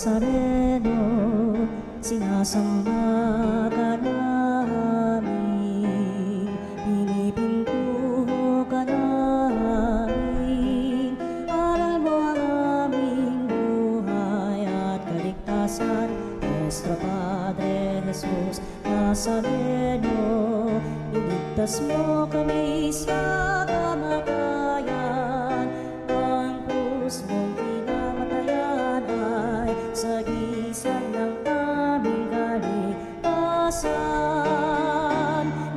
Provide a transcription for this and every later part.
Nazareno, sinasamba ka namin, pinipinto ka namin. Aral mo ang aming buhay at kaligtasan, Nuestro Padre Jesus Nazareno, iligtas mo kami sa kamatayan. Ang krus mong pinamatayan ay sagisag ng aming kaligtasan.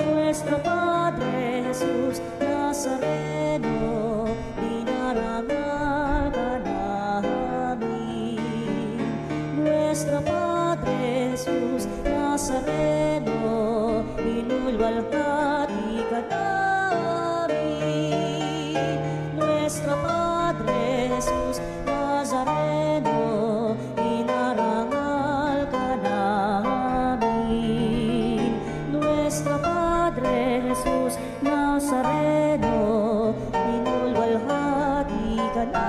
Nuestro Padre Jesus Nazareno, dinarangal ka namin. Nuestro Padre Jesus Nazareno, inulwalhati ka namin. Nuestro Padre Jesus Nazareno, inarangal ka namin. Nuestro Padre Jesus Nazareno, inulwalhati ka namin.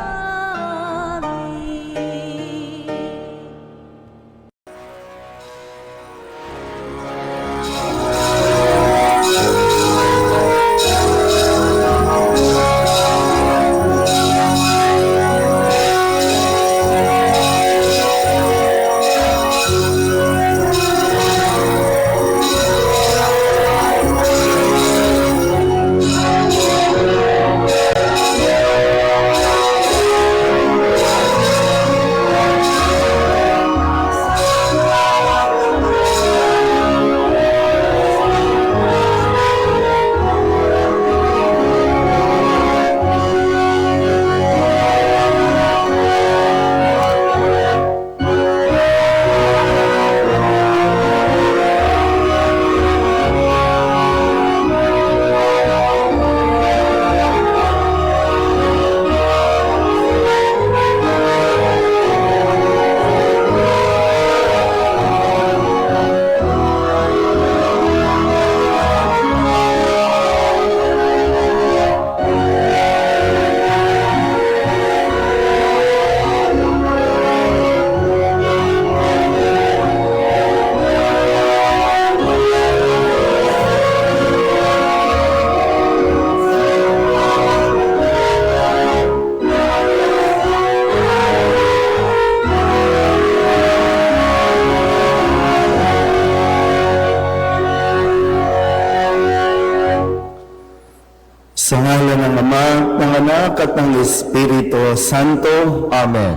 Sa ngalan ng Ama, ng Anak at ng Espiritu Santo. Amen.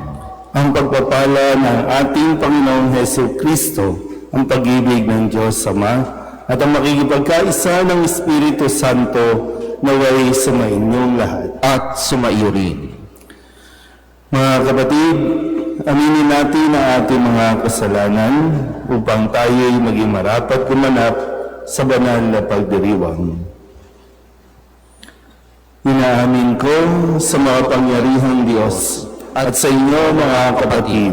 Ang pagpapala ng ating Panginoong Hesus Kristo, ang pag-ibig ng Diyos Ama, at ang makikipagkaisa ng Espiritu Santo naway sumainyong lahat. At sumaiyo rin. Mga kapatid, aminin natin ang ating mga kasalanan upang tayo'y maging marapat gumanap sa banal na pagdiriwang. Inaamin ko sa makapangyarihang Diyos at sa inyo mga kapatid,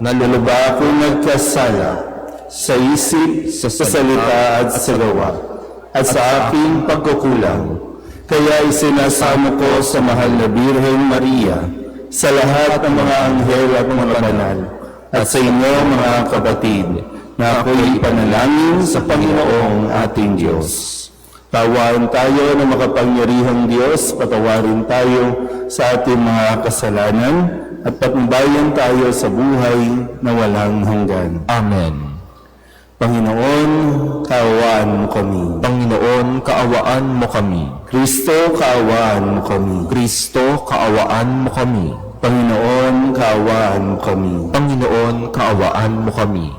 na lulubha akong nagkasala sa isip, sa salita at sa gawa, at sa aking pagkukulang. Kaya isinasamo ko sa mahal na Birhen Maria, sa lahat ng mga anghel at mga banal, at sa inyo mga kapatid, na ako'y ipanalangin sa Panginoong ating Diyos. Tawaan tayo ng makapangyarihang Diyos, patawarin tayo sa ating mga kasalanan at patnubayan tayo sa buhay na walang hanggan. Amen. Panginoon, kaawaan mo kami. Panginoon, kaawaan mo kami. Kristo, kaawaan mo kami. Kristo, kaawaan mo kami. Panginoon, kaawaan mo kami. Panginoon, kaawaan mo kami.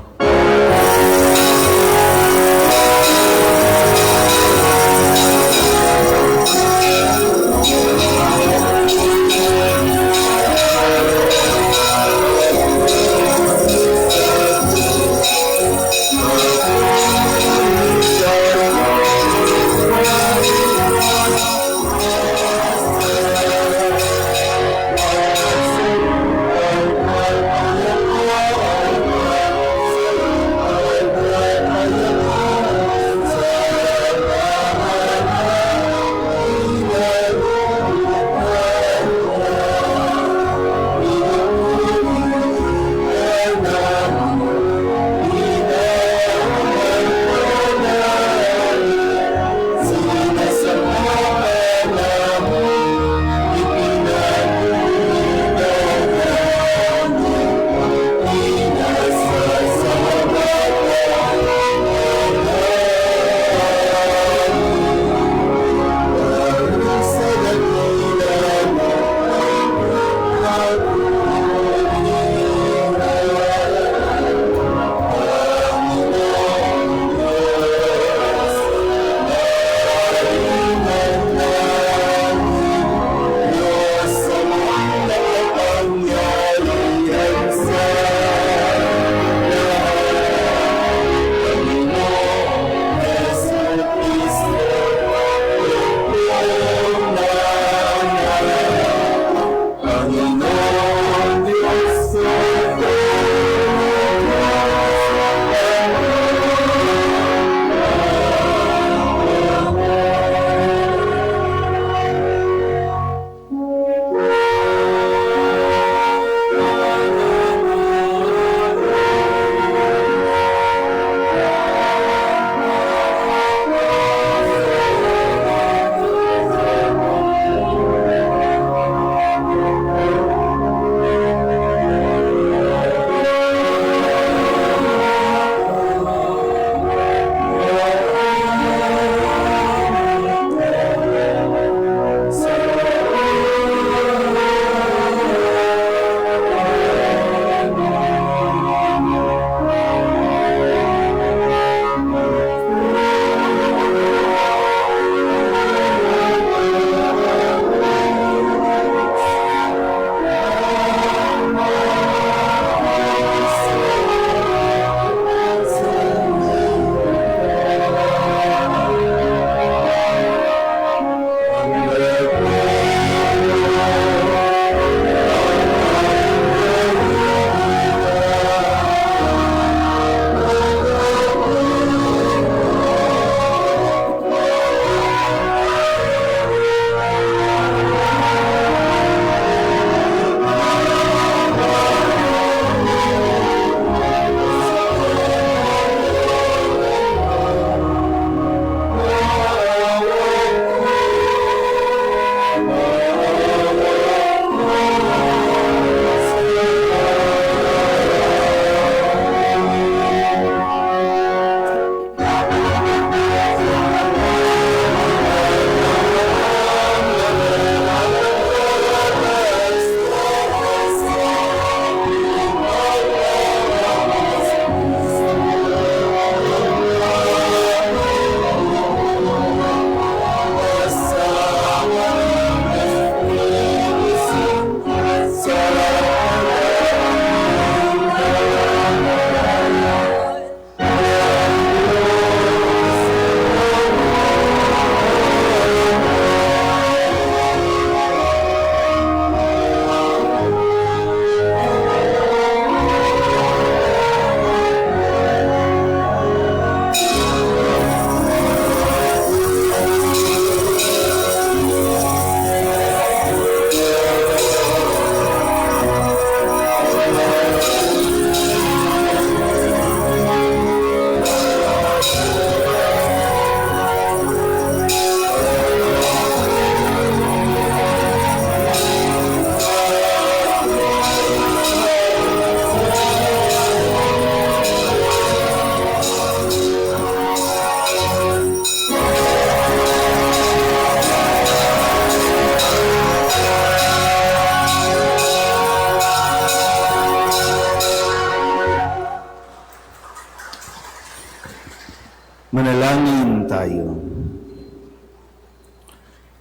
Manalangin tayo.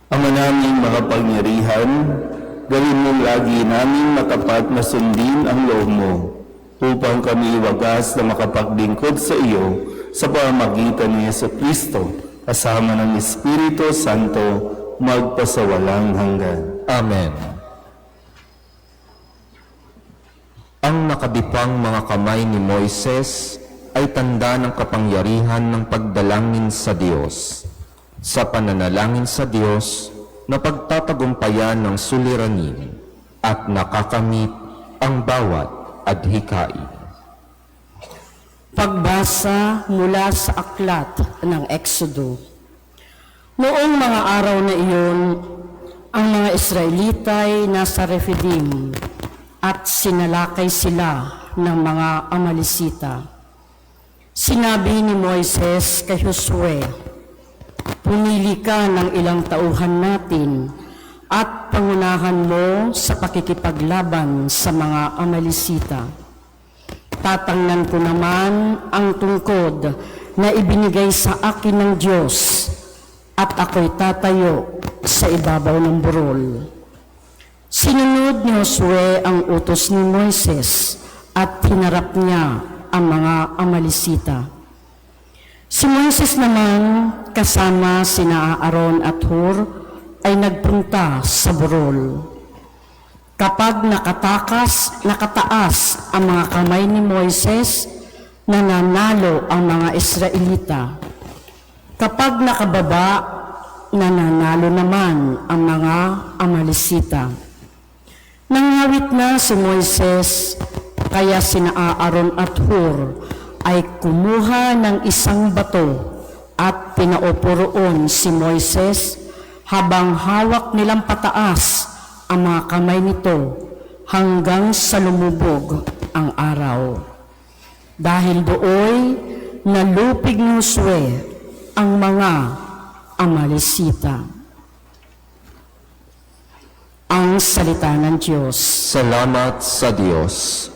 Ama naming makapangyarihan, gawin mo lagi namin matapat na sundin ang loob mo, upang kami wagas na makapaglingkod sa iyo sa pamamagitan ni Jesucristo, kasama ng Espiritu Santo, magpasawalang hanggan. Amen. Ang nakadipang mga kamay ni Moises ay tanda ng kapangyarihan ng pagdalangin sa Diyos. Sa pananalangin sa Diyos na pagtatagumpayan ng suliranin at nakakamit ang bawat adhikain. Pagbasa mula sa aklat ng Exodo. Noong mga araw na iyon, ang mga Israelita ay nasa Refidim at sinalakay sila ng mga Amalisita. Sinabi ni Moises kay Josue, "Pumili ka ng ilang tauhan natin at pangunahan mo sa pakikipaglaban sa mga Amalisita. Tatangnan ko naman ang tungkod na ibinigay sa akin ng Diyos at ako'y tatayo sa ibabaw ng burol." Sinunod ni Josue ang utos ni Moises at hinarap niya ang mga Amalisita. Si Moises naman kasama sina Aaron at Hur ay nagpunta sa burol. Kapag nakataas ang mga kamay ni Moises, nananalo ang mga Israelita. Kapag nakababa, nananalo naman ang mga Amalisita. Nangawit na si Moises, kaya sina Aaron at Hur ay kumuha ng isang bato at pinaupo roon si Moises habang hawak nilang pataas ang mga kamay nito hanggang sa lumubog ang araw. Dahil dooy nalupig ni Josue ang mga Amalisita. Ang salita ng Diyos. Salamat sa Diyos.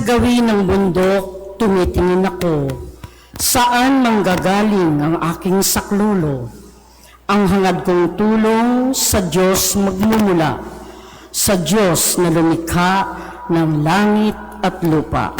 Gawin ng bundok, tumitingin ako. Saan manggagaling ang aking saklolo? Ang hangad kong tulong sa Diyos magmumula, sa Diyos na lumikha ng langit at lupa.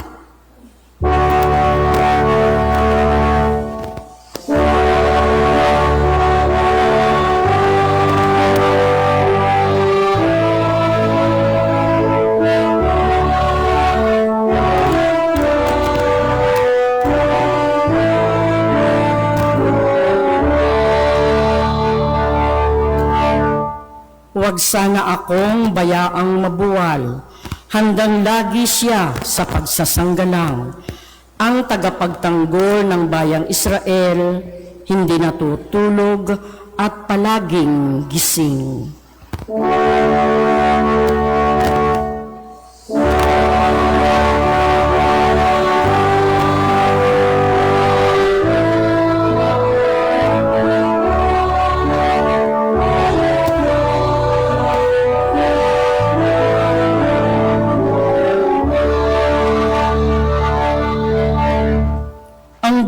Huwag sana akong bayaang mabuwal, handang lagi siya sa pagsasanggalang. Ang tagapagtanggol ng bayang Israel, hindi natutulog at palaging gising.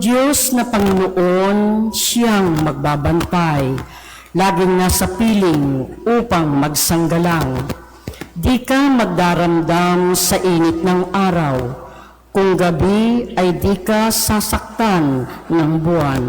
Diyos na Panginoon, siyang magbabantay, laging nasa piling upang magsanggalang. Di ka magdaramdam sa init ng araw, kung gabi ay di ka sasaktan ng buwan.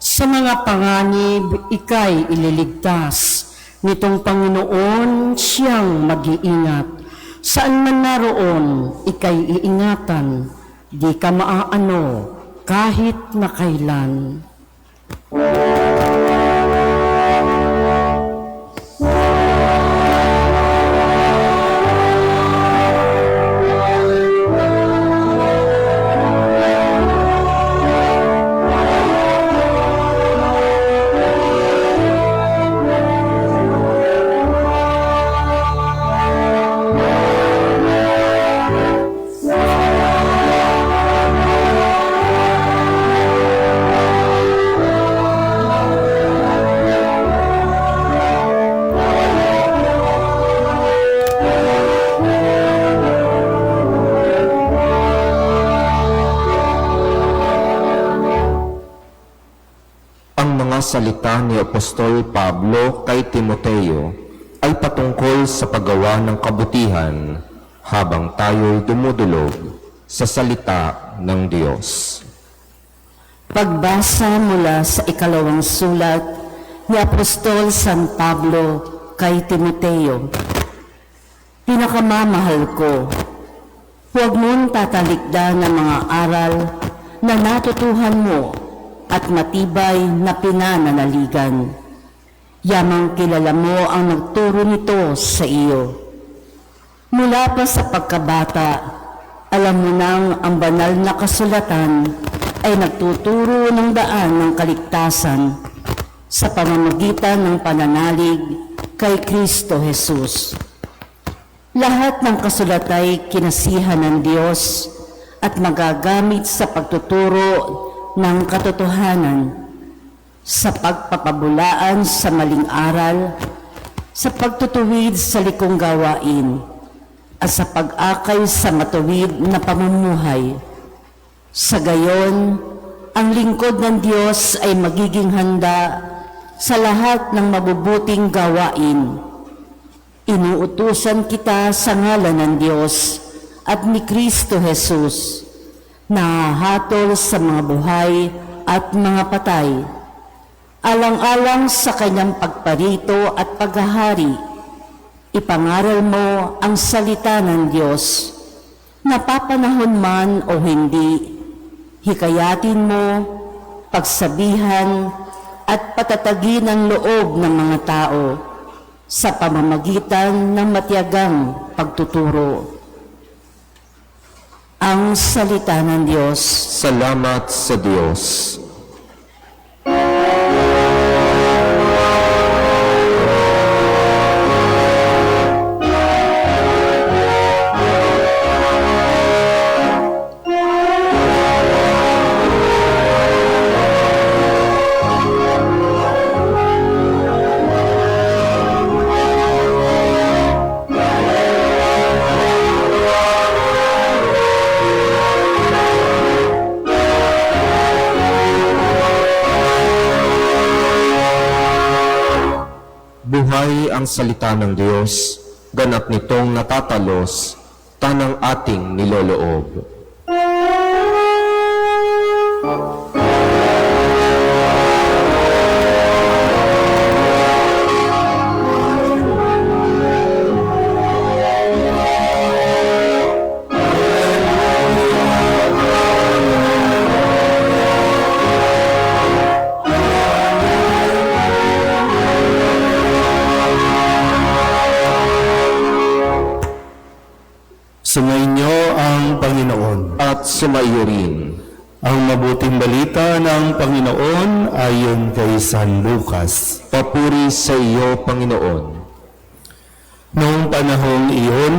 Sa mga panganib, ika'y ililigtas. Nitong Panginoon, siyang mag-iingat. Saan man naroon, ika'y iingatan. Di ka maaano, kahit na kailan. Salita ni Apostol Pablo kay Timoteo ay patungkol sa paggawa ng kabutihan habang tayo'y dumudulog sa salita ng Diyos. Pagbasa mula sa ikalawang sulat ni Apostol San Pablo kay Timoteo. Pinakamamahal ko, huwag mong tatalikdan ng mga aral na natutuhan mo at matibay na pinananaligan. Yamang kilala mo ang nagturo nito sa iyo. Mula pa sa pagkabata, alam mo nang ang banal na kasulatan ay nagtuturo ng daan ng kaligtasan sa pamamagitan ng pananalig kay Kristo Jesus. Lahat ng kasulat ay kinasihan ng Diyos at magagamit sa pagtuturo ng katotohanan, sa pagpapabulaan sa maling aral, sa pagtutuwid sa likong gawain, at sa pag-akay sa matuwid na pamumuhay. Sa gayon, ang lingkod ng Diyos ay magiging handa sa lahat ng mabubuting gawain. Inuutusan kita sa ngalan ng Diyos at ni Kristo Jesus, nahahatol sa mga buhay at mga patay, alang-alang sa kanyang pagparito at paghahari. Ipangaral mo ang salita ng Diyos, napapanahon man o hindi. Hikayatin mo, pagsabihan at patatagin ang loob ng mga tao sa pamamagitan ng matiyagang pagtuturo. Ang salita ng Diyos. Salamat sa Diyos. Buhay ang salita ng Diyos, ganap nitong natatalos, tanang ating niloloob. Sumainyo ang Panginoon. At sumaiyo rin. Ang mabuting balita ng Panginoon ayon kay San Lucas. Papuri sa iyo, Panginoon. Noong panahong iyon,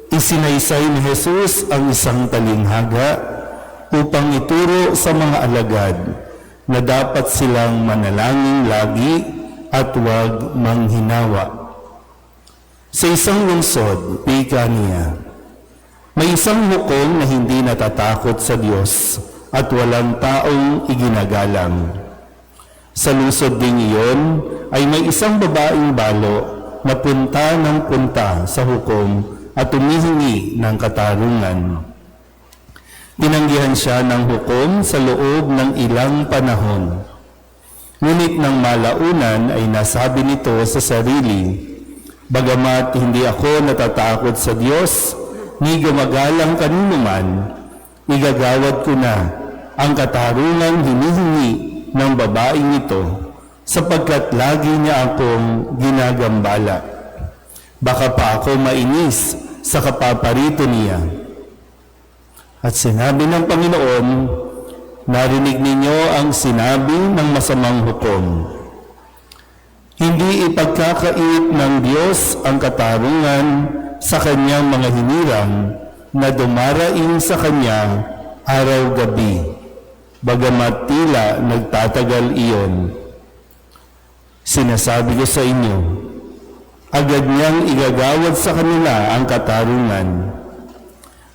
isinaysay ni Jesus ang isang talinghaga upang ituro sa mga alagad na dapat silang manalangin lagi at huwag manghinawa. Sa isang lungsod, pika niya, may isang hukom na hindi natatakot sa Diyos at walang taong iginagalang. Sa lungsod ding iyon ay may isang babaeng balo na punta ng punta sa hukom at humihingi ng katarungan. Tinanggihan siya ng hukom sa loob ng ilang panahon. Ngunit nang malaunan ay nasabi nito sa sarili, "Bagamat hindi ako natatakot sa Diyos, ni gumagalang kanino man, igagawad ko na ang katarungan hinihingi ng babaeng ito, sapagkat lagi niya akong ginagambala. Baka pa ako mainis sa kapaparito niya." At sinabi ng Panginoon, "Narinig ninyo ang sinabi ng masamang hukom. Hindi ipagkakait ng Diyos ang katarungan sa kanyang mga hinirang na dumaraing sa kanya araw-gabi, bagamat tila nagtatagal iyon. Sinasabi ko sa inyo, agad niyang igagawad sa kanila ang katarungan.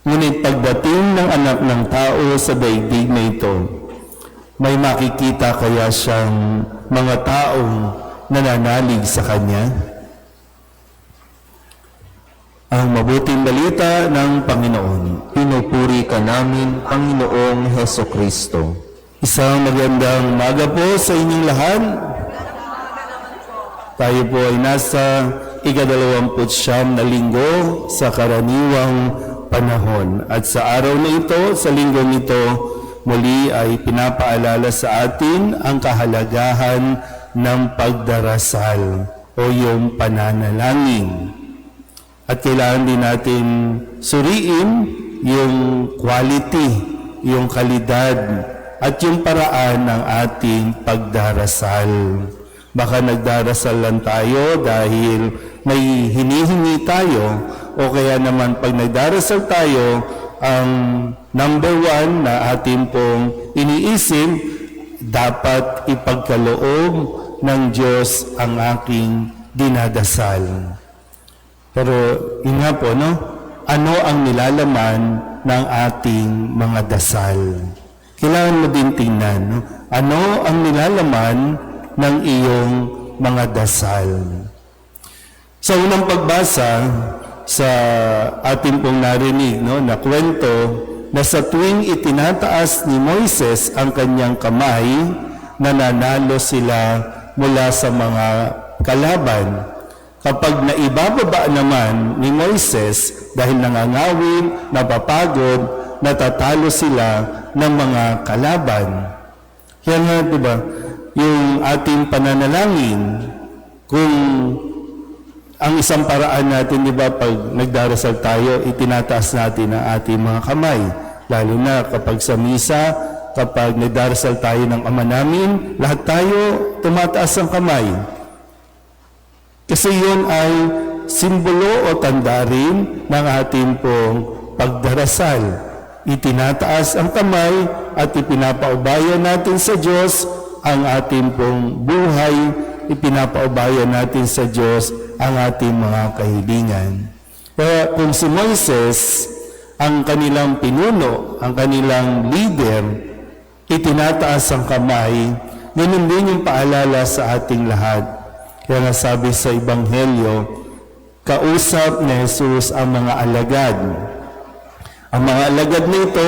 Ngunit pagdating ng Anak ng Tao sa daigdig na ito, may makikita kaya siyang mga taong nananalig sa Kanya?" Ang mabuting balita ng Panginoon. Pinupuri ka namin, Panginoong Heso Kristo. Isang magandang umaga po sa inyong lahat. Tayo po ay nasa ika-29 na linggo sa karaniwang panahon. At sa araw na ito, sa linggong ito, muli ay pinapaalala sa atin ang kahalagahan ng pagdarasal o yung pananalangin. At kailangan din natin suriin yung quality, yung kalidad, at yung paraan ng ating pagdarasal. Baka nagdarasal lang tayo dahil may hinihingi tayo, o kaya naman pag nagdarasal tayo, ang number one na ating pong iniisip, dapat ipagkaloob ng Diyos ang aking dinadasal. Pero yun nga po, no? Ano ang nilalaman ng ating mga dasal? Kailangan mo din tingnan, no? Ano ang nilalaman ng iyong mga dasal? Sa unang pagbasa, sa ating pong narinig, no, na kwento, na sa tuwing itinataas ni Moises ang kanyang kamay, nananalo sila mula sa mga kalaban. Kapag naibababa naman ni Moises dahil nangangawin, napapagod, natatalo sila ng mga kalaban. Kaya nga, diba, yung ating pananalangin, kung ang isang paraan natin, diba, pag nagdarasal tayo, itinataas natin ang ating mga kamay. Lalo na kapag sa misa, kapag nagdarasal tayo ng Ama namin, lahat tayo tumataas ang kamay. Kasi yun ay simbolo o tanda rin ng ating pong pagdarasal. Itinataas ang kamay at ipinapaubaya natin sa Diyos ang ating pong buhay, ipinapaubaya natin sa Diyos ang ating mga kahilingan. Kaya kung si Moises, ang kanilang pinuno, ang kanilang leader, itinataas ang kamay, ganun din yung paalala sa ating lahat. Kaya nga sabi sa Ebanghelyo, kausap ni Jesus ang mga alagad. Ang mga alagad nito,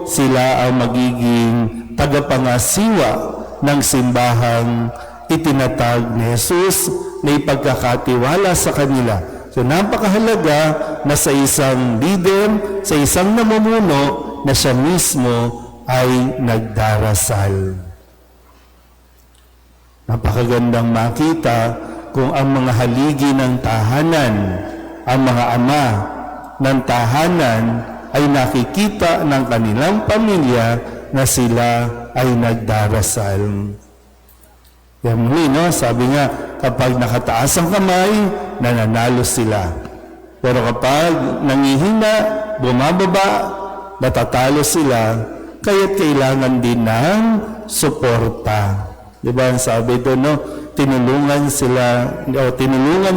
sila ang magiging tagapangasiwa ng simbahang itinatag ni Jesus na ipagkakatiwala sa kanila. So napakahalaga na sa isang leader, sa isang namumuno, na siya mismo ay nagdarasal. Napakagandang makita kung ang mga haligi ng tahanan, ang mga ama ng tahanan ay nakikita ng kanilang pamilya na sila ay nagdarasal. Yan muli, no? Sabi nga, kapag nakataas ang kamay, nananalo sila. Pero kapag nangihina, bumababa, natatalo sila, kaya't kailangan din ng suporta. Di ba ang sabi doon, no? Tinulungan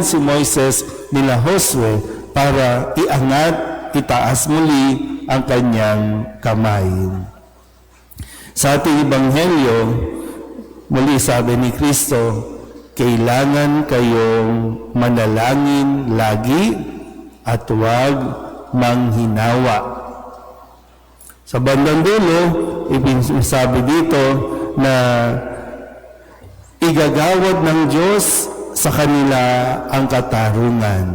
si Moises nila Josue para itaas muli ang kanyang kamay. Sa ating Ebanghelyo, muli sabi ni Kristo, kailangan kayong manalangin lagi at huwag manghinawa. Sa bandang dulo, sabi dito na igagawad ng Diyos sa kanila ang katarungan.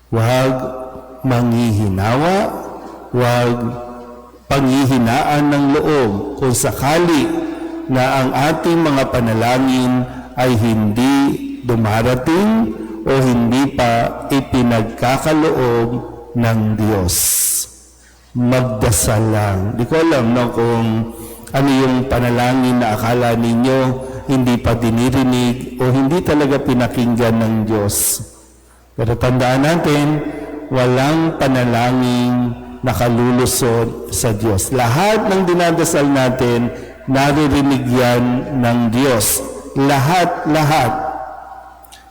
Huwag manghihinawa, huwag panghihinaan ng loob kung sakali na ang ating mga panalangin ay hindi dumarating o hindi pa ipinagkakaloob ng Diyos. Magdasal lang. Di ko alam kung ano yung panalangin na akala ninyo hindi pa dinirinig o hindi talaga pinakinggan ng Diyos. Pero tandaan natin, walang panalangin nakalulusot sa Diyos. Lahat ng dinadasal natin, naririnig yan ng Diyos. Lahat.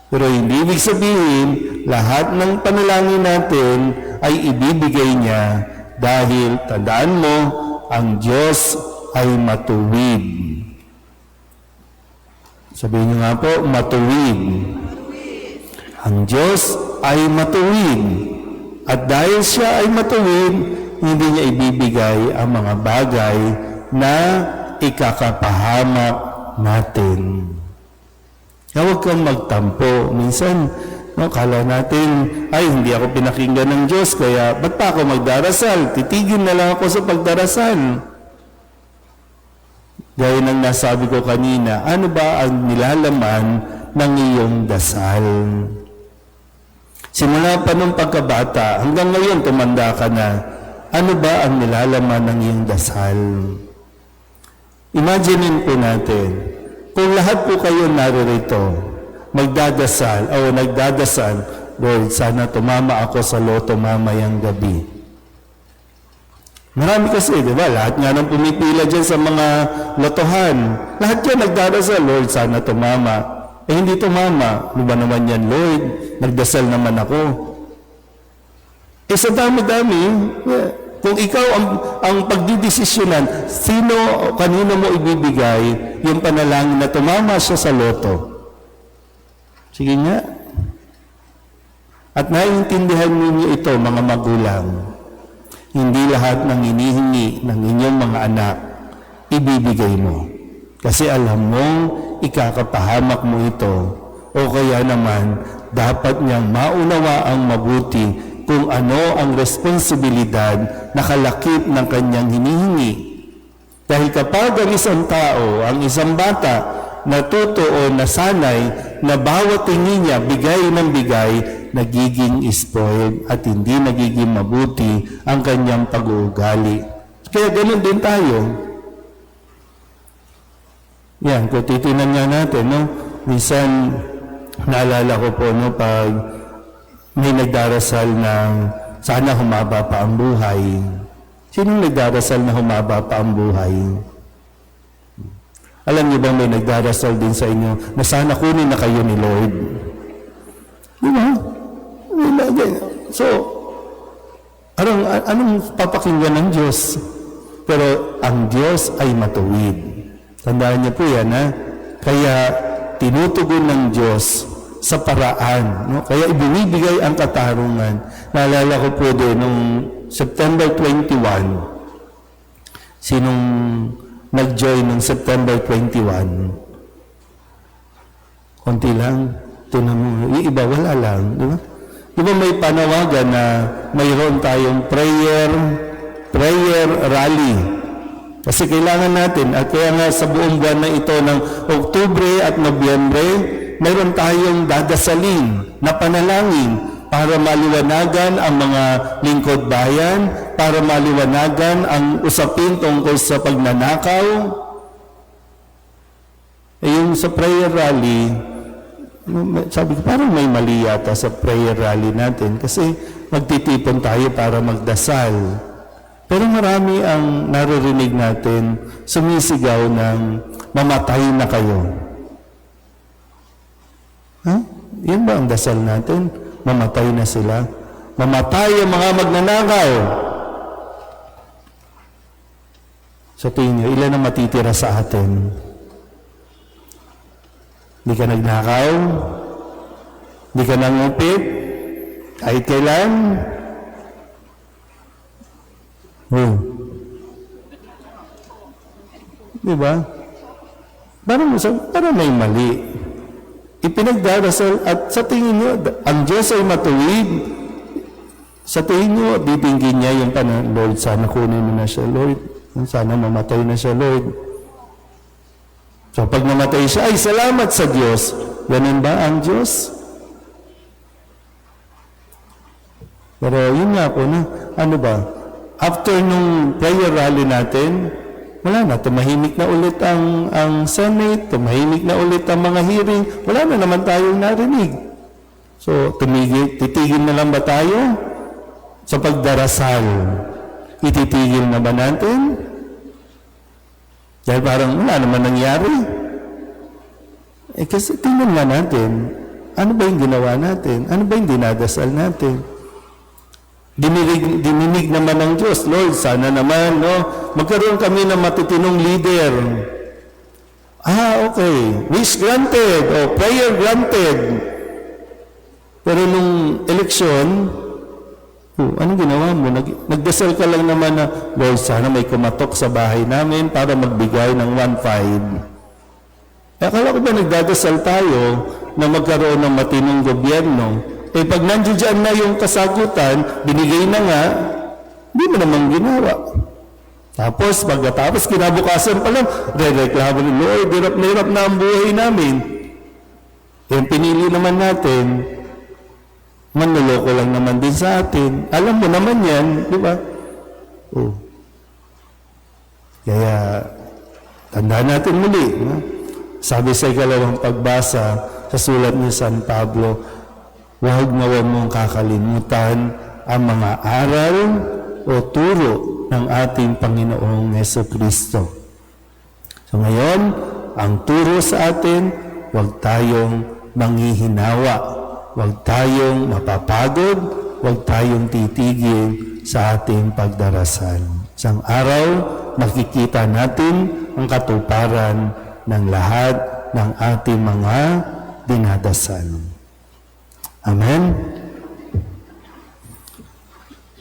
Pero hindi ibig sabihin, lahat ng panalangin natin ay ibibigay niya dahil tandaan mo, ang Diyos ay matuwid. Sabihin niyo nga po, matuwid. Ang Diyos ay matuwid. At dahil siya ay matuwid, hindi niya ibibigay ang mga bagay na ikakapahamak natin. Huwag kang magtampo. Minsan, kala natin, ay hindi ako pinakinggan ng Diyos, kaya ba't pa ako magdarasal? Titigil na lang ako sa pagdarasal. Gaya ng nasabi ko kanina, ano ba ang nilalaman ng iyong dasal? Simula pa nung pagkabata, hanggang ngayon tumanda ka na, ano ba ang nilalaman ng iyong dasal? Imaginin po natin, kung lahat po kayo naririto, magdadasal, o nagdadasal, Lord, sana tumama ako sa loto mamayang gabi. Marami kasi, di ba? Lahat nga nang pumipila dyan sa mga lotohan. Lahat yan nagdadasal, Lord, sana tumama. Hindi tumama. Ano ba naman yan, Lord? Nagdasal naman ako. Sa dami-dami, kung ikaw ang pagdidesisyonan, kanino mo ibibigay yung panalangin na tumama siya sa loto? Sige nga. At naiintindihan ninyo ito, mga magulang. Hindi lahat ng hinihingi ng inyong mga anak, ibibigay mo. Kasi alam mong ikakapahamak mo ito. O kaya naman, dapat niyang maunawa ang mabuti kung ano ang responsibilidad na kalakip ng kanyang hinihingi. Dahil kapag ang isang tao, ang isang bata, natuto o nasanay na bawat tingin niya bigay ng bigay, nagiging spoiled at hindi nagiging mabuti ang kanyang pag-uugali. Kaya ganun din tayo. Yan, kung titinan nga natin, no? Minsan, naalala ko po, no, pag may nagdarasal ng sana humaba pa ang buhay. Sinong nagdarasal na humaba pa ang buhay? Alam niyo ba may nagdarasal din sa inyo na sana kunin na kayo ni Lord? Di ba? So, anong papakinggan ng Diyos? Pero ang Diyos ay matuwid. Tandaan niyo po yan, ha? Kaya tinutugon ng Diyos sa paraan. No? Kaya ibinibigay ang katarungan. Naalala ko po doon, nung September 21, sinong nag-join ng September 21? Konti lang. Tinan mo, yung iba wala lang. Di ba? Di ba may panawagan na mayroon tayong prayer rally? Kasi kailangan natin, at kaya nga sa buong buwan na ito ng Oktubre at Nobyembre, mayroon tayong dadasalin na panalangin para maliwanagan ang mga lingkod bayan, para maliwanagan ang usapin tungkol sa pagnanakaw. Yung sa prayer rally, sabi ko, parang may mali yata sa prayer rally natin kasi magtitipon tayo para magdasal. Pero marami ang naririnig natin sumisigaw ng mamatay na kayo. Ha? Yan ba ang dasal natin? Mamatay na sila? Mamatay ang mga magnanakaw. Sa tingin nyo, ilan ang matitira sa atin? Hindi ka nagnakaw? Hindi ka nangupit? Kahit kailan? Diba? Parang may mali. Ipinagdarasal at sa tingin nyo, ang Diyos ay matuwid. Sa tingin nyo, bibingin niya yung Lord, sana kunin mo na siya, Lord. Sana mamatay na siya, Lord. So pag namatay siya, ay salamat sa Diyos. Ganun ba ang Diyos? Pero yun nga po na, ano ba? After nung prayer rally natin, wala na, tumahimik na ulit ang Senate, tumahimik na ulit ang mga hearing, wala na naman tayong narinig. So, titigil na lang ba tayo? Sa pagdarasal, ititigil na ba natin? Dahil parang wala naman nangyari. Kasi tingnan nga natin, ano ba yung ginawa natin? Ano ba yung dinadasal natin? Dininig naman ng Diyos, Lord, sana naman, no? Magkaroon kami ng matitinong leader. Okay. Wish granted, o prayer granted. Pero nung eleksyon, anong ginawa mo? Nagdasal ka lang naman na, Lord, sana may kumatok sa bahay namin para magbigay ng 1.5. Akala ko ba nagdadasal tayo na magkaroon ng matinong gobyerno? Pag nandiyan na yung kasagutan, binigay na nga, hindi mo naman ginawa. Tapos, pagkatapos, kinabukasan pa lang, re-reklamo ni Lord, hirap na ang buhay namin. Yung pinili naman natin, manloloko lang naman din sa atin. Alam mo naman yan, di ba? Kaya, tandaan natin muli. No? Sabi sa ikalawang pagbasa, sa sulat ni San Pablo, huwag mong kakalimutan ang mga aral o turo ng ating Panginoong Jesucristo. So ngayon, ang turo sa atin, huwag tayong manghihinawa, huwag tayong mapapagod, huwag tayong titigil sa ating pagdarasal. Isang araw, makikita natin ang katuparan ng lahat ng ating mga dinadasal. Amen?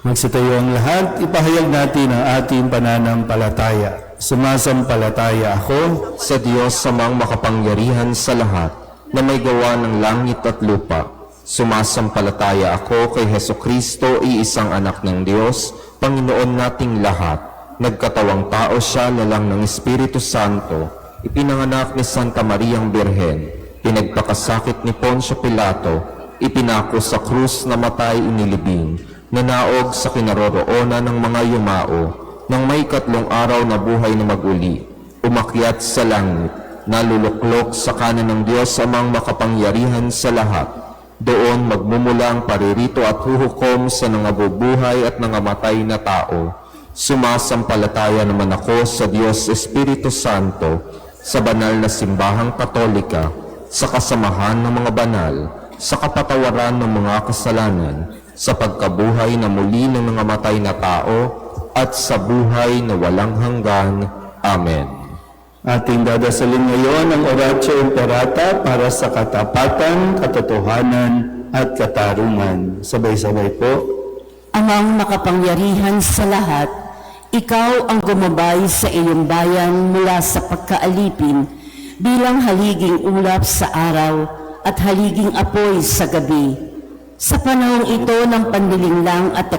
Magsitayo ang lahat, ipahayag natin ang ating pananampalataya. Sumasampalataya ako sa Diyos samang makapangyarihan sa lahat, na may gawa ng langit at lupa. Sumasampalataya ako kay Hesukristo, iisang anak ng Diyos, Panginoon nating lahat. Nagkatawang tao siya, lalang ng Espiritu Santo, ipinanganak ni Santa Mariang Birhen, pinagpakasakit ni Poncio Pilato, ipinako sa krus, na matay, inilibing, nanaog sa kinaroroonan ng mga yumao, nang may 3 araw na buhay na maguli, umakyat sa langit, naluluklok sa kanan ng Diyos amang makapangyarihan sa lahat. Doon magmumula ang paririto at huhukom sa nangabubuhay at nangamatay na tao. Sumasampalataya naman ako sa Diyos Espiritu Santo, sa banal na simbahang Katolika, sa kasamahan ng mga banal, sa kapatawaran ng mga kasalanan, sa pagkabuhay na muli ng nangamatay na tao, at sa buhay na walang hanggan. Amen. Ating dadasalin ngayon ang Oratio Imperata para sa katapatan, katotohanan, at katarungan. Sabay-sabay po. Amang makapangyarihan sa lahat, ikaw ang gumabay sa iyong bayan mula sa pagkaalipin bilang haliging ulap sa araw at haliging apoy sa gabi. Sa panahong ito ng panlilinglang at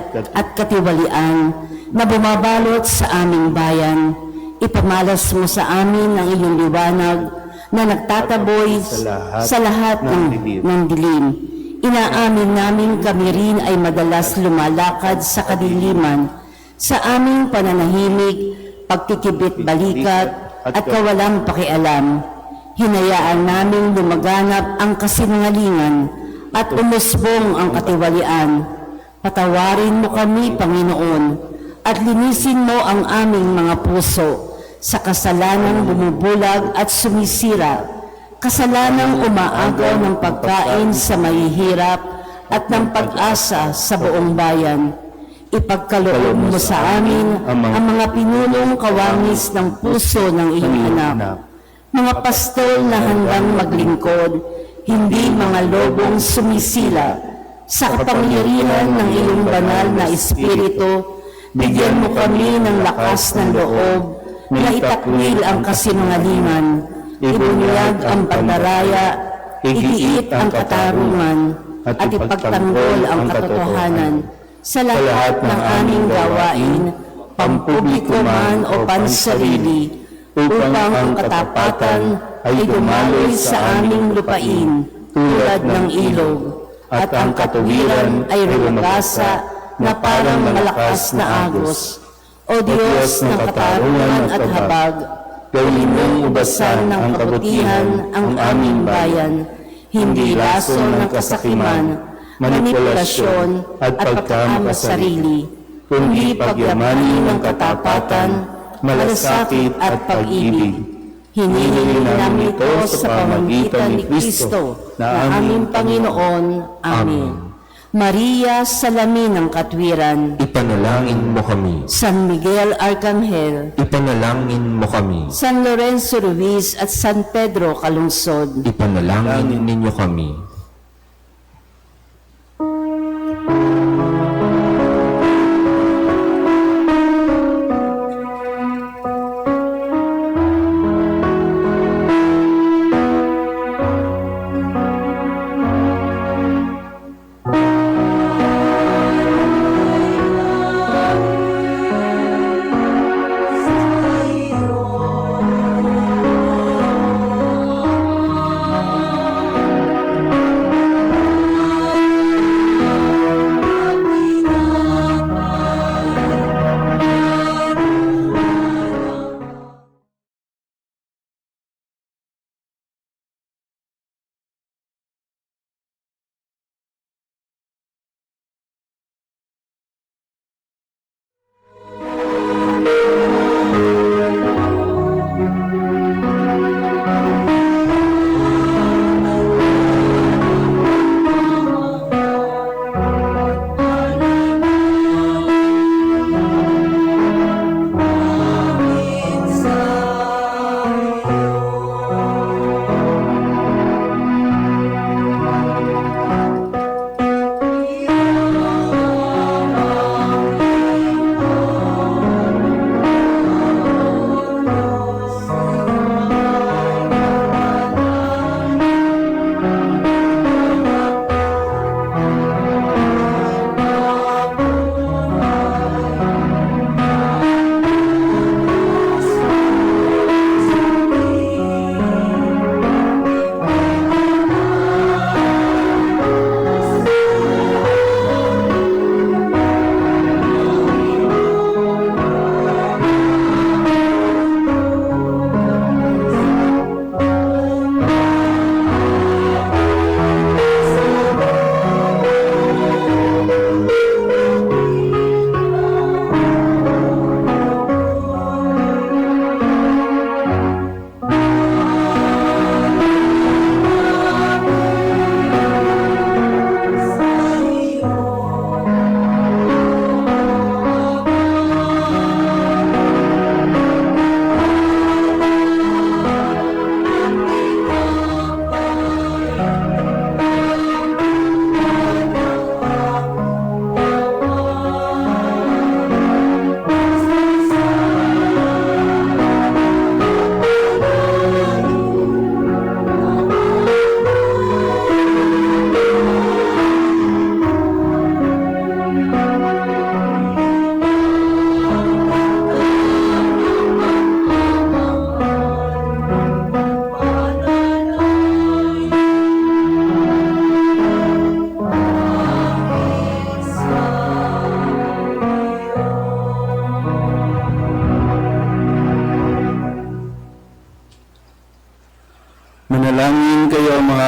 katiwalian na bumabalot sa aming bayan, ipamalas mo sa amin ang iyong liwanag na nagtataboy sa lahat ng dilim. Inaamin namin kami rin ay madalas lumalakad sa kadiliman, sa aming pananahimik, pagkikibit balikat at kawalang pakialam. Hinayaan namin lumaganap ang kasinungalingan at umusbong ang katiwalian. Patawarin mo kami, Panginoon, at linisin mo ang aming mga puso sa kasalanang bumubulag at sumisira, kasalanang umaagaw ng pagkain sa mahihirap at ng pag-asa sa buong bayan. Ipagkaloob mo sa amin ang mga pinunong kawangis ng puso ng iyong anak, mga pastol na handang maglingkod, hindi mga lobong sumisila. Sa kapangyarihan ng iyong banal na Espiritu, bigyan mo kami ng lakas ng loob na itakwil ang kasinungalingan, ibunyag ang pandaraya, igiit ang katarungan, at ipagtanggol ang katotohanan sa lahat ng aming gawain, pampubliko man o pansarili, upang ang katapatan ay dumaloy sa aming lupain tulad ng ilog, at ang katuwiran ay rumagasa na parang malakas na agos. O Diyos ng katarungan at habag, gawin mong ubasan ng kabutihan ang aming bayan, hindi laso ng kasakiman, manipulasyon at pagkamakasarili, kundi pagyamanin ng katapatan, malasakit at pag-ibig. Hinihiling namin ito sa pamamagitan ni Kristo na aming Panginoon. Amen. Maria, salamin ng katwiran, Ipanalangin mo kami. San Miguel Arcangel, Ipanalangin mo kami. San Lorenzo Ruiz at San Pedro Calungsod, Ipanalangin ninyo kami.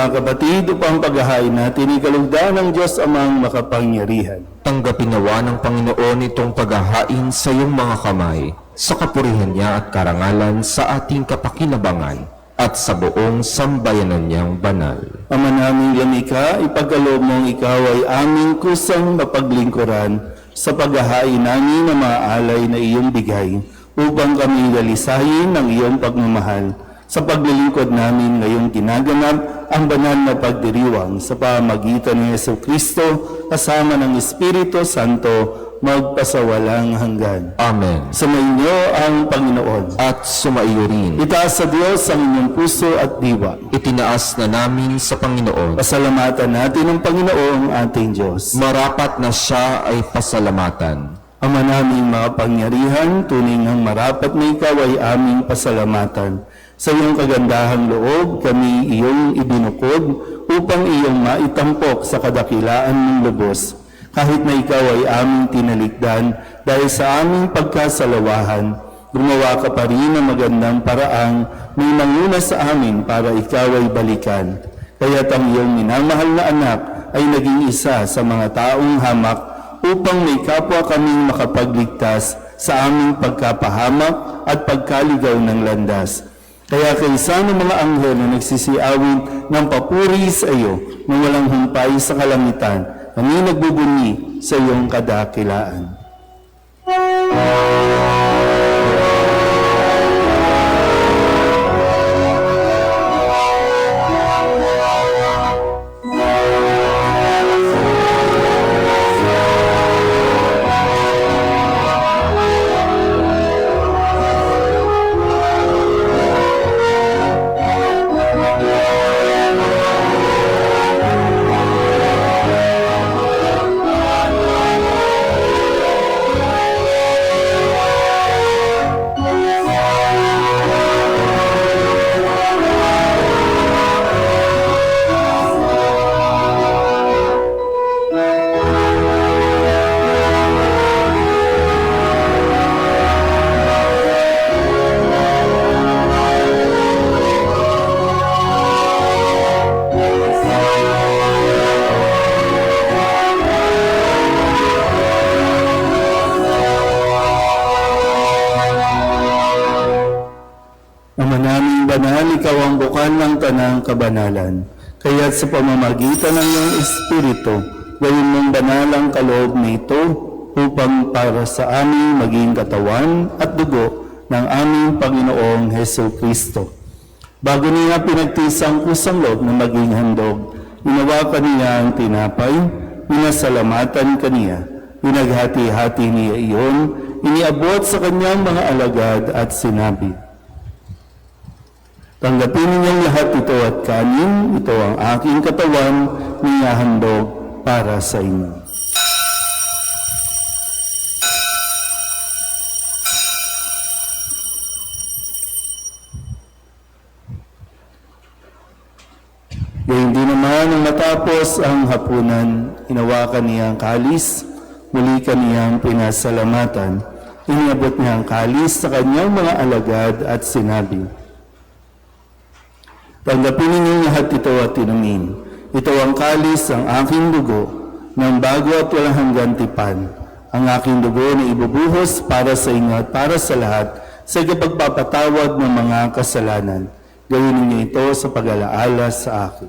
mga kapatid, upang paghahain natin ikalugdan ng Diyos amang makapangyarihan. Tanggapin nawa ng Panginoon itong paghahain sa iyong mga kamay, sa kapurihan niya at karangalan sa ating kapakinabangan at sa buong sambayanan niyang banal. Ama naming yamika, ipagkaloob mong ikaw ay aming kusang mapaglingkuran sa paghahain namin ng mga alay na iyong bigay, upang kami dalisahin ng iyong pagmamahal sa paglilingkod namin ngayong ginaganap ang banal na pagdiriwang sa pamamagitan ni Jesucristo kasama ng Espiritu Santo magpasawalang hanggan. Amen. Sumainyo ang Panginoon. At sumaiyo rin. Itaas sa Diyos ang inyong puso at diwa. Itinaas na namin sa Panginoon. Pasalamatan natin ang Panginoong ating Diyos. Marapat na siya ay pasalamatan. Ama naming makapangyarihan, tunay ngang marapat na ikaw ay aming pasalamatan. Sa iyong kagandahang loob, kami iyong ibinukod upang iyong maitampok sa kadakilaan ng lubos. Kahit na ikaw ay aming tinalikdan dahil sa aming pagkasalawahan, gumawa ka pa rin ng magandang paraang may manguna sa amin para ikaw ay balikan. Kaya't ang iyong minamahal na anak ay naging isa sa mga taong hamak upang may kapwa kaming makapagligtas sa aming pagkapahamak at pagkaligaw ng landas. Kaya kaysa ng mga anghel na nagsisiawin ng papuri sa iyo nang walang humpay sa kalamitan, kami nagbubunyi sa iyong kadakilaan. Ama naming banal, ikaw ang bukal ng tanang kabanalan. Kaya't sa pamamagitan ng iyong Espiritu, gawin mong banal ang kaloob na ito upang para sa aming maging katawan at dugo ng aming Panginoong Jesucristo. Bago niya pinagtisang kusang loob na maging handog, inawakan niya ang tinapay, minasalamatan kaniya, pinaghati-hati niya iyon, iniabot sa kanyang mga alagad at sinabi, "Tanggapin ninyong lahat ito at kanin, ito ang aking katawan, niyahandog para sa inyo." Gayun din naman nang matapos ang hapunan, hinawakan niya ang kalis, muli kaniyang pinasalamatan, iniabot niya ang kalis sa kanyang mga alagad at sinabi, "Tanggapin ninyong lahat ito at inumin. Ito ang kalis ang aking dugo, ng bago at walang hanggang tipan. Ang aking dugo na ibubuhos para sa inyo at para sa lahat sa ikapagpapatawad ng mga kasalanan. Gawin ninyo ito sa pag-alaala sa akin."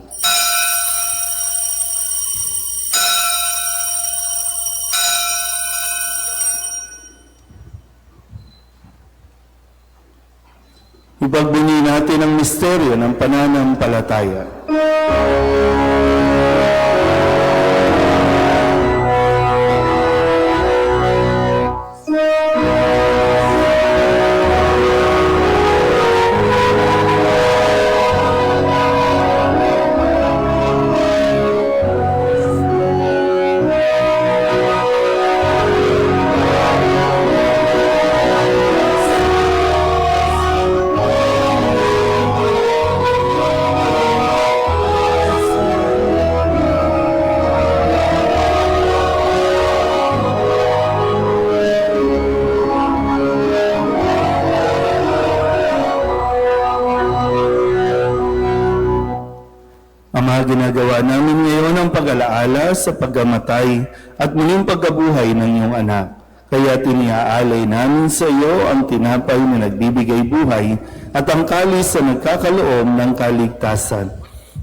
Ipagbunyi natin ang misteryo ng pananampalataya. ginagawa namin ngayon ang pag-alaala sa pagkamatay at muling pagkabuhay ng iyong anak. Kaya tiniaalay namin sa iyo ang tinapay na nagbibigay buhay at ang kalis na nagkakaloob ng kaligtasan.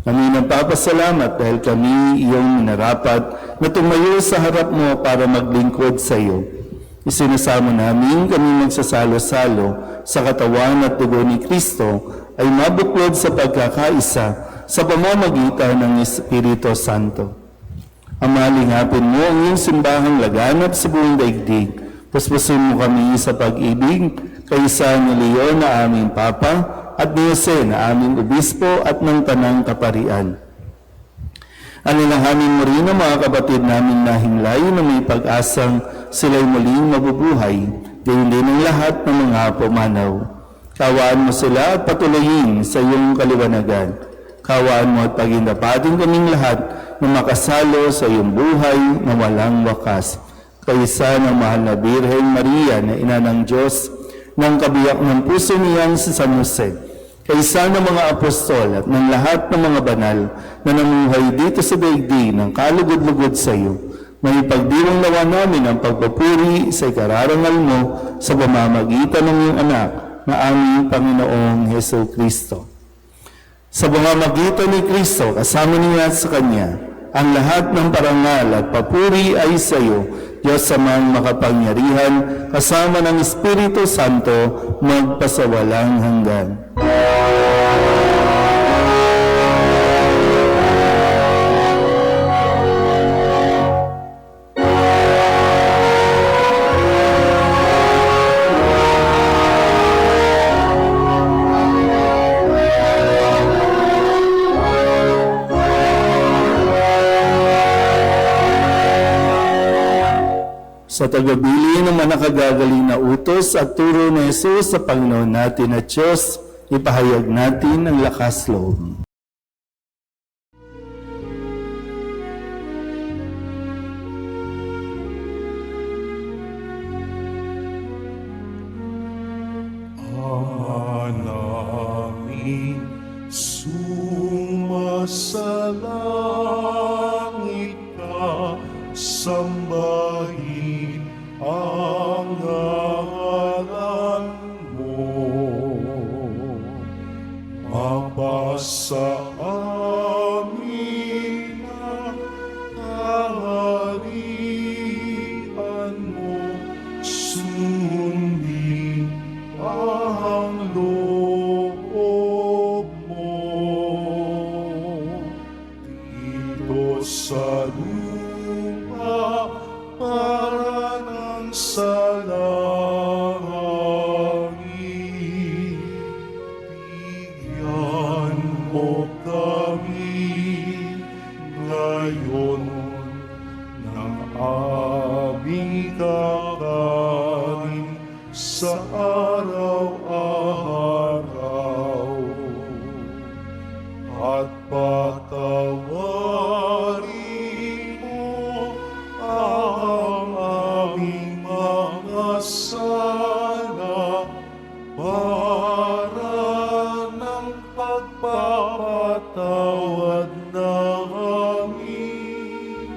Kami nagpapasalamat dahil kami iyong minarapat na tumayo sa harap mo para maglingkod sa iyo. Isinasamo namin kami magsasalo-salo sa katawan at dugo ni Kristo ay mabuklod sa pagkakaisa sa pamamagitan ng Espiritu Santo. Amalingapin mo ang iyong simbahang laganap sa buong daigdig. Puspusin mo kami sa pag-ibig kay San Leon na aming Papa at ni Jose na aming Obispo at ng Tanang Kaparian. Alalahanin mo rin ang mga kapatid namin na hinglay na may pag-asang sila'y muling mabubuhay, gayon din ang lahat ng mga pumanaw. Kawaan mo sila at patuloyin sa iyong kaliwanagan. Kawaan mo at pagindapatin kaming lahat na makasalo sa iyong buhay na walang wakas. Kaysa ng mahal na Birhen Maria na ina ng Diyos, ng kabiyak ng puso niyang si San Jose, kaysa ng mga apostol at ng lahat ng mga banal na namuhay dito sa daigdig ng kalugod-lugod sa iyo, may pagdiwang nawa namin ang pagpapuri sa ikararangal mo sa pamamagitan ng iyong anak na aming Panginoong Heso Kristo. Sa pamamagitan ni Kristo, kasama niya at sa Kanya, ang lahat ng parangal at papuri ay sa iyo, Diyos Amang makapangyarihan, kasama ng Espiritu Santo, magpasawalang hanggan. Sa tagabili ng manakagagaling na utos at turo ni Jesus sa Panginoon natin at Diyos, ipahayag natin ang lakas loob. Hanangin sumasalangit ka, sambahin ang ngalan mo. Mapasa amin ang kaharian mo, sundin ang loob mo. Dito sa lupa para ng sa langit, bigyan mo kami ngayon ng aming kakanin sa araw-araw, at patawarin mo ang aming mga sala para ng pagpapatawad namin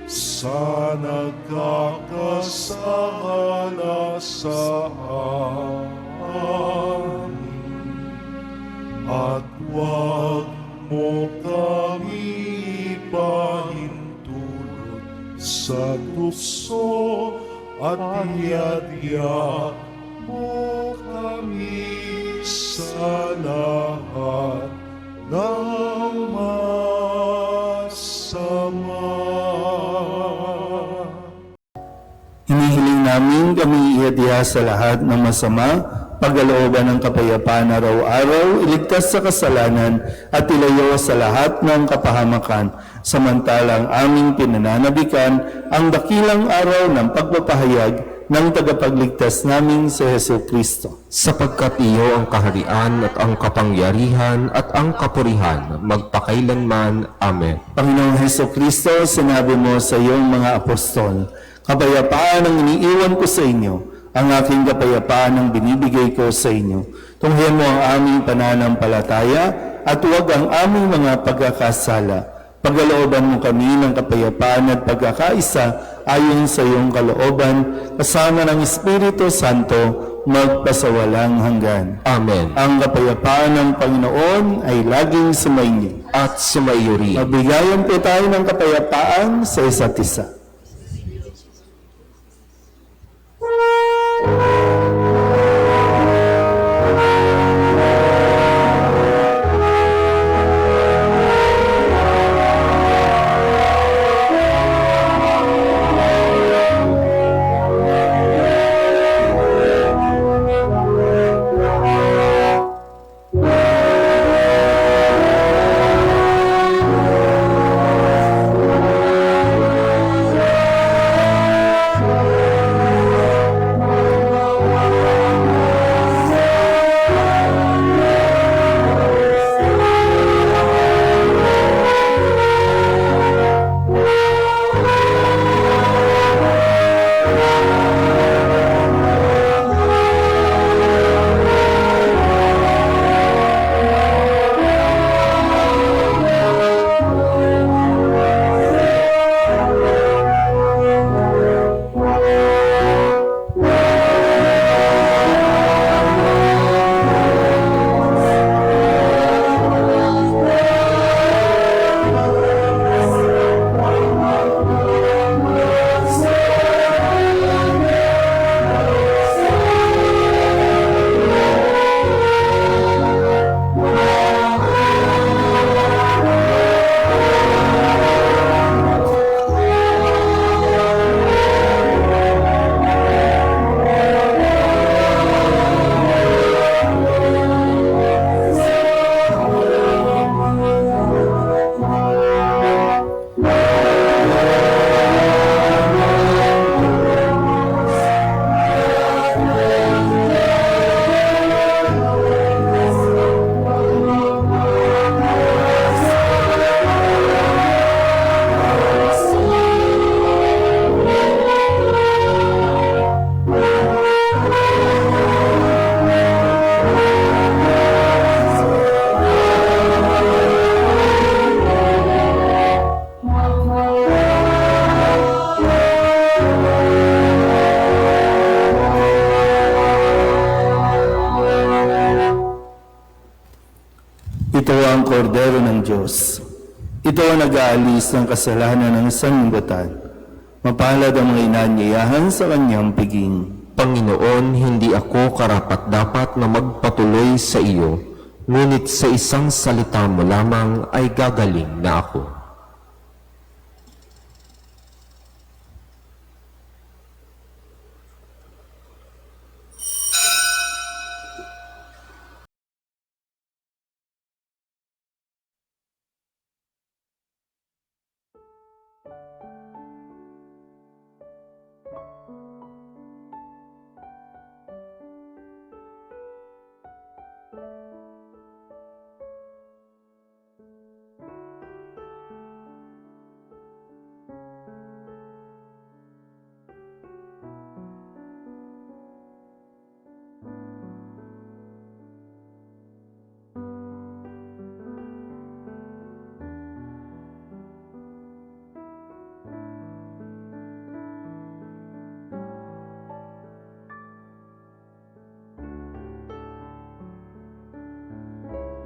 sa nagkakasala sa amin. At huwag mo kami ipahintulot sa tukso, at iadya mo kami sa lahat ng masama. Hinihiling namin kami iadya sa lahat ng masama, pagkalooban ng kapayapaan araw-araw, iligtas sa kasalanan at ilayo sa lahat ng kapahamakan, samantalang aming pinananabikan ang dakilang araw ng pagpapahayag ng tagapagligtas namin si Heso Kristo. Sapagkat iyo ang kaharian at ang kapangyarihan at ang kapurihan magpakailanman. Amen. Panginoong Heso Kristo, sinabi mo sa iyong mga apostol, kapayapaan ang iniiwan ko sa inyo, ang aking kapayapaan ang binibigay ko sa inyo. Tunghayan mo ang aming pananampalataya at huwag ang aming mga pagkakasala. Pagkalooban mo kami ng kapayapaan at pagkakaisa ayon sa iyong kalooban, kasama ng Espiritu Santo, magpasawalang hanggan. Amen. Ang kapayapaan ng Panginoon ay laging sumainyo. At sumaiyo rin. Magbigayan po tayo ng kapayapaan sa isa't isa. Ito ang kordero ng Diyos. Ito ang nag-aalis ng kasalanan ng sanlibutan. Mapalad ang mga inanyayahan sa kanyang piging. Panginoon, hindi ako karapat-dapat na magpatuloy sa iyo, ngunit sa isang salita mo lamang ay gagaling na ako.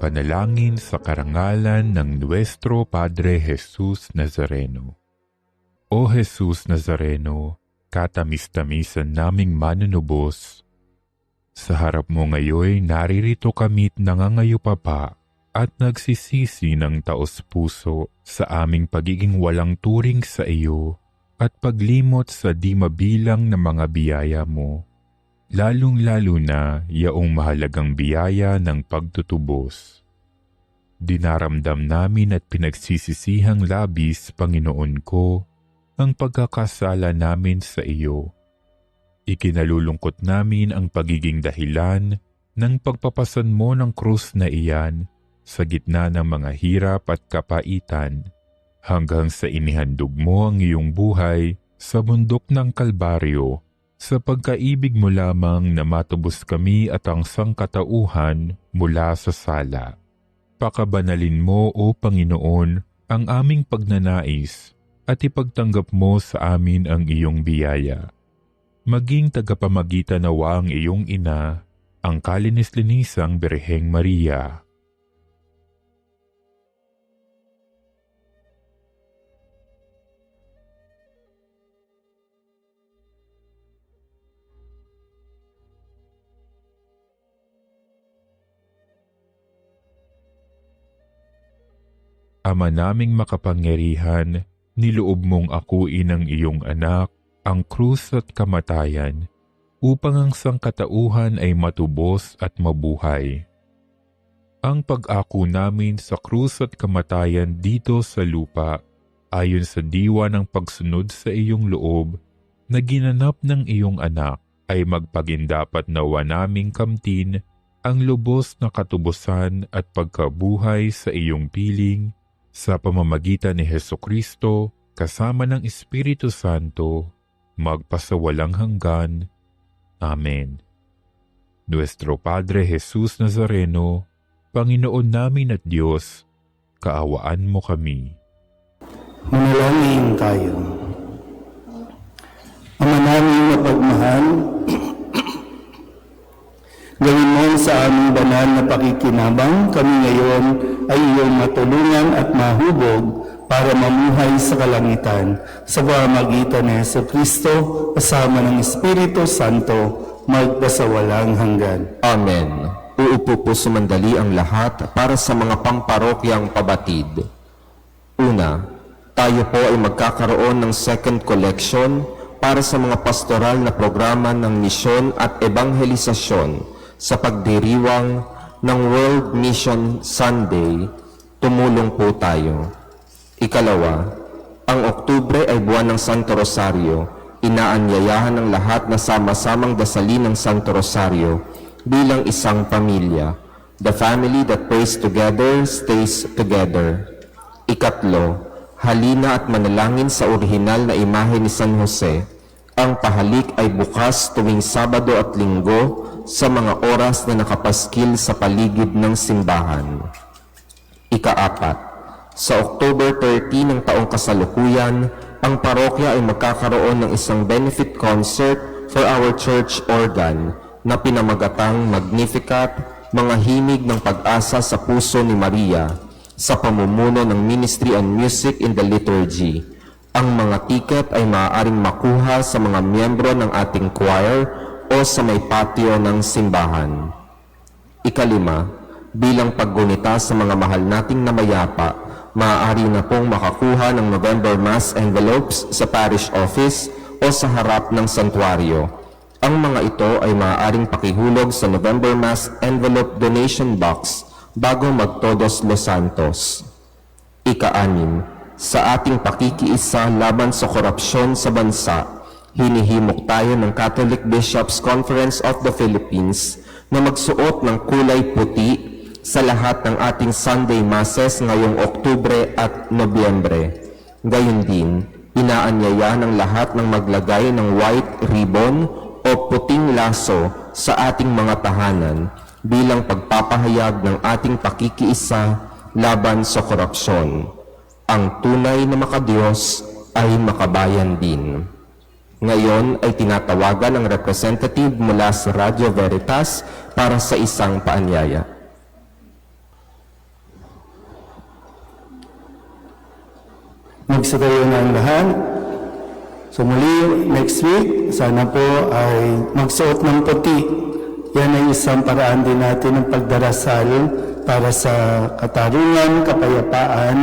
Panalangin sa karangalan ng Nuestro Padre Jesus Nazareno. O Jesus Nazareno, katamis-tamisan naming manunubos, sa harap mo ngayon naririto kami't nangangayupapa at nagsisisi ng taos-puso sa aming pagiging walang turing sa iyo at paglimot sa di mabilang na mga biyaya mo, lalong-lalo na yaong mahalagang biyaya ng pagtutubos. Dinaramdam namin at pinagsisisihang labis, Panginoon ko, ang pagkakasala namin sa iyo. Ikinalulungkot namin ang pagiging dahilan ng pagpapasan mo ng krus na iyan sa gitna ng mga hirap at kapaitan, hanggang sa inihandog mo ang iyong buhay sa bundok ng Kalbaryo, sa pagkaibig mo lamang na matubos kami at ang sangkatauhan mula sa sala. Pakabanalin mo, O Panginoon, ang aming pagnanais at ipagtanggap mo sa amin ang iyong biyaya. Maging tagapamagitan nawa ang iyong ina, ang kalinis-linisang Birheng Maria. Ama naming makapangyarihan, niloob mong akuin ang iyong anak, ang krus at kamatayan, upang ang sangkatauhan ay matubos at mabuhay. Ang pag-ako namin sa krus at kamatayan dito sa lupa, ayon sa diwa ng pagsunod sa iyong loob, na ginanap ng iyong anak, ay magpagindapat nawa naming kamtin ang lubos na katubusan at pagkabuhay sa iyong piling, sa pamamagitan ni Hesukristo, kasama ng Espiritu Santo, magpasawalang hanggan. Amen. Nuestro Padre Jesus Nazareno, Panginoon namin at Diyos, kaawaan mo kami. Manalangin tayo. Ama namin mapagmahal, gawin mo sa aming banal na pakikinabang, kami ngayon ay iyong matulungan at mahubog para mamuhay sa kalangitan sa pamamagitan ni Jesucristo kasama ng Espiritu Santo magpasawalang hanggan. Amen. Uupo po sumandali ang lahat para sa mga pamparokyang pabatid. Una, tayo po ay magkakaroon ng second collection para sa mga pastoral na programa ng misyon at ebanghelisasyon sa pagdiriwang ng World Mission Sunday. Tumulong po tayo. Ikalawa, ang Oktubre ay buwan ng Santo Rosario. Inaanyayahan ng lahat na sama-samang dasalin ng Santo Rosario bilang isang pamilya. The family that prays together stays together. Ikatlo, halina at manalangin sa orihinal na imahe ni San Jose. Ang pahalik ay bukas tuwing Sabado at Linggo sa mga oras na nakapaskil sa paligid ng simbahan. Ikaapat, sa October 30 ng taong kasalukuyan, ang parokya ay magkakaroon ng isang benefit concert for our church organ na pinamagatang Magnificat, mga himig ng pag-asa sa puso ni Maria, sa pamumuno ng Ministry on Music in the Liturgy. Ang mga tiket ay maaaring makuha sa mga miyembro ng ating choir o sa may patio ng simbahan. Ikalima, bilang paggunita sa mga mahal nating namayapa, maaari na pong makakuha ng November Mass envelopes sa parish office o sa harap ng santuario. Ang mga ito ay maaaring pakihulog sa November Mass envelope donation box bago mag-Todos Los Santos. Ika-anim, sa ating pakikiisa laban sa korupsyon sa bansa, hinihimok tayo ng Catholic Bishops' Conference of the Philippines na magsuot ng kulay puti sa lahat ng ating Sunday Masses ngayong Oktubre at Nobyembre. Gayon din, inaanyaya ng lahat ng maglagay ng white ribbon o puting laso sa ating mga tahanan bilang pagpapahayag ng ating pakikiisa laban sa korupsyon. Ang tunay na makadiyos ay makabayan din. Ngayon ay tinatawagan ang representative mula sa Radio Veritas para sa isang paanyaya. Magsitayo na ang lahat. So muli, next week, sana po ay magsuot ng puti. Yan ay isang paraan din natin ng pagdarasal para sa katarungan, kapayapaan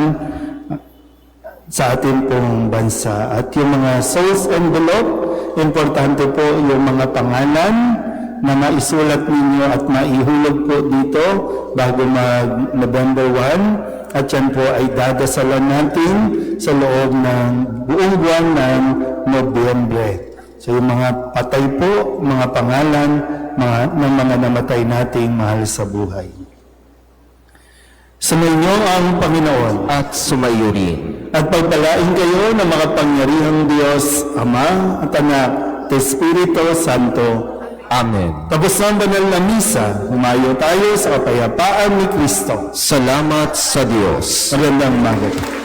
sa ating pong bansa. At yung mga souls envelope, importante po yung mga pangalan na maisulat ninyo at maihulog po dito bago mag-November 1. At yan po ay dadasalan natin sa loob ng buong buwan ng Nobyembre. So yung mga patay po, mga pangalan ng mga namatay nating mahal sa buhay. Sumainyo ang Panginoon At sumayo rin. at pagpalain kayo ng makapangyarihang Diyos, Ama at Anak at Espiritu Santo. Amen. Tapos na ang banal na misa, humayo tayo sa kapayapaan ni Kristo. Salamat sa Diyos. Magandang umaga.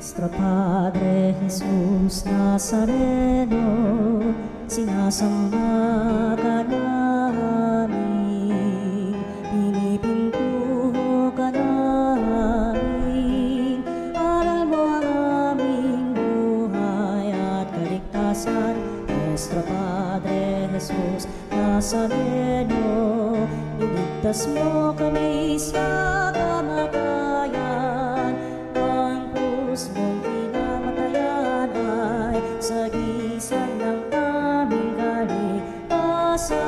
Nuestro Padre Jesus Nazareno, sinasamba ka namin, pinipintuho ka namin, aral mo ang aming buhay at kaligtasan. Nuestro Padre Jesus Nazareno, iligtas mo kami sa kamatayan, ang krus mong pinamatayan ay sagisag ng aming kaligtasan.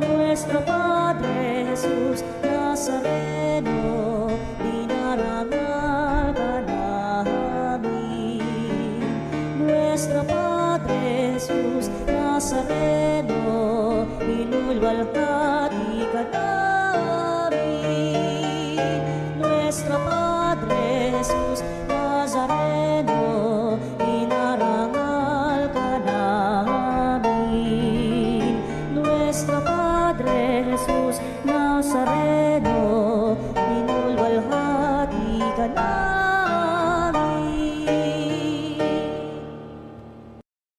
Nuestro Padre Jesus Nazareno, dinarangal ka namin. Nuestro Padre Jesus Nazareno, inulwalhati ka namin. Nuestro Padre Jesus Nazareno, inarangal ka namin. Nuestro